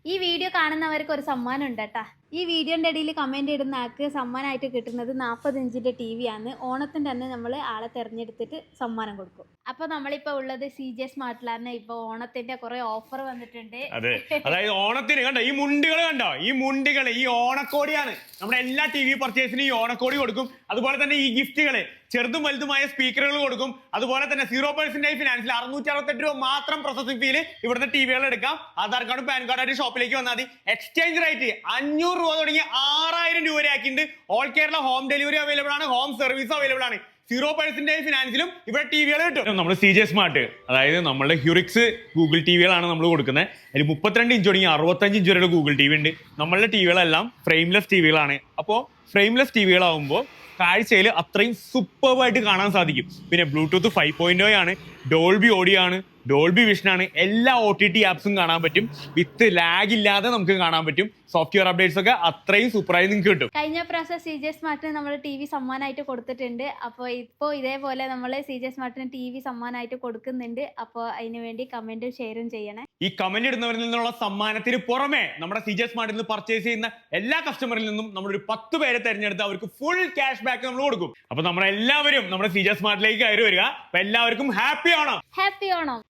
ഈ വീഡിയോ കാണുന്നവർക്ക് ഒരു സമ്മാനം ഉണ്ട് കേട്ടാ. ഈ വീഡിയോന്റെ ഇടയിൽ കമന്റ് ഇടുന്ന ആൾക്ക് സമ്മാനമായിട്ട് കിട്ടുന്നത് 40 ഇഞ്ചിന്റെ ടി വി ആണ്. ഓണത്തിന്റെ തന്നെ നമ്മൾ ആളെ തെരഞ്ഞെടുത്തിട്ട് സമ്മാനം കൊടുക്കും. അപ്പൊ നമ്മളിപ്പോ ഉള്ളത് CJ സ്മാർട്ടിലാണ്. ഇപ്പൊ ഓണത്തിന്റെ കുറെ ഓഫർ വന്നിട്ടുണ്ട്. അതെ, അതായത് ഓണത്തിന് കണ്ടോ ഈ മുണ്ടുകൾ കണ്ടോ, ഈ മുണ്ടുകൾ ഈ ഓണക്കോടിയാണ്. നമ്മുടെ എല്ലാ ടി വി പർച്ചേസിനും ഈ ഓണക്കോടി കൊടുക്കും. അതുപോലെ തന്നെ ഈ ഗിഫ്റ്റുകള് ചെറുതും വലുതുമായ സ്പീക്കറുകൾ കൊടുക്കും. അതുപോലെ തന്നെ 0% ഫിനാൻസിൽ 668 രൂപ മാത്രം പ്രോസസിംഗ് ഫീല് ഇവിടുത്തെ ടിവികൾ എടുക്കാം. ആധാർ കാർഡും പാൻ കാർഡായിട്ട് ഷോപ്പിലേക്ക് വന്നാൽ മതി. എക്സ്ചേഞ്ച് റേറ്റ് 500 രൂപ തുടങ്ങി 6000 രൂപ ആക്കിയിട്ടുണ്ട്. All Kerala home delivery available ആണ്, ഹോം സർവീസ് അവൈലബിൾ ആണ്. 0% ഫിനാൻസിലും ഇവിടെ ടിവികൾ കിട്ടും. നമ്മൾ CJ സ്മാർട്ട്, അതായത് നമ്മളുടെ ഹ്യൂറിക്സ് ഗൂഗിൾ ടിവികളാണ് നമ്മൾ കൊടുക്കുന്നത്. അതിൽ 32 ഇഞ്ച് തുടങ്ങി 65 ഇഞ്ച് വരെയുള്ള ഗൂഗിൾ ടി വി ഉണ്ട്. നമ്മളുടെ ടിവികളെല്ലാം ഫ്രെയിംലെസ് ടിവികളാണ്. അപ്പോൾ ഫ്രെയിംലെസ് ടിവികളാവുമ്പോൾ കാഴ്ചയിൽ അത്രയും സൂപ്പർബായിട്ട് കാണാൻ സാധിക്കും. പിന്നെ ബ്ലൂടൂത്ത് 5.0 ആണ്, ഡോൾബി ഓഡിയോ ആണ്, ഡോൾബി വിഷൻ ആണ്. എല്ലാ OTT ആപ്സും കാണാൻ പറ്റും. വിത്ത് ലാഗ് ഇല്ലാതെ നമുക്ക് കാണാൻ പറ്റും. സോഫ്റ്റ്വെയർ അപ്ഡേറ്റ്സ് ഒക്കെ അത്രയും സൂപ്പറായി നിങ്ങൾക്ക് കിട്ടും. കഴിഞ്ഞ പ്രാവശ്യം CJ സ്മാർട്ടിന് നമ്മൾ TV സമ്മാനമായിട്ട് കൊടുത്തിട്ടുണ്ട്. അപ്പോൾ ഇപ്പോൾ ഇതേപോലെ നമ്മൾ CJ സ്മാർട്ടിന് TV സമ്മാനമായിട്ട് കൊടുക്കുന്നുണ്ട്. അപ്പോൾ അതിന് വേണ്ടി കമന്റും ഷെയറും ചെയ്യണേ. ഈ കമന്റ് ഇടുന്നവരിൽ നിന്നുള്ള സമ്മാനത്തിന് പുറമെ നമ്മുടെ CJ സ്മാർട്ടിൽ നിന്ന് പർച്ചേസ് ചെയ്യുന്ന എല്ലാ കസ്റ്റമറിൽ നിന്നും നമ്മളൊരു 10 പേരെ തെരഞ്ഞെടുത്ത് അവർക്ക് ഫുൾ ക്യാഷ് ബാക്ക് നമ്മൾ കൊടുക്കും. അപ്പൊ നമ്മളെല്ലാവരും നമ്മുടെ CJ സ്മാർട്ടിലേക്ക് കയറി വരിക. അപ്പൊ എല്ലാവർക്കും ഹാപ്പി ഓണം. ഹാപ്പി ഓണം.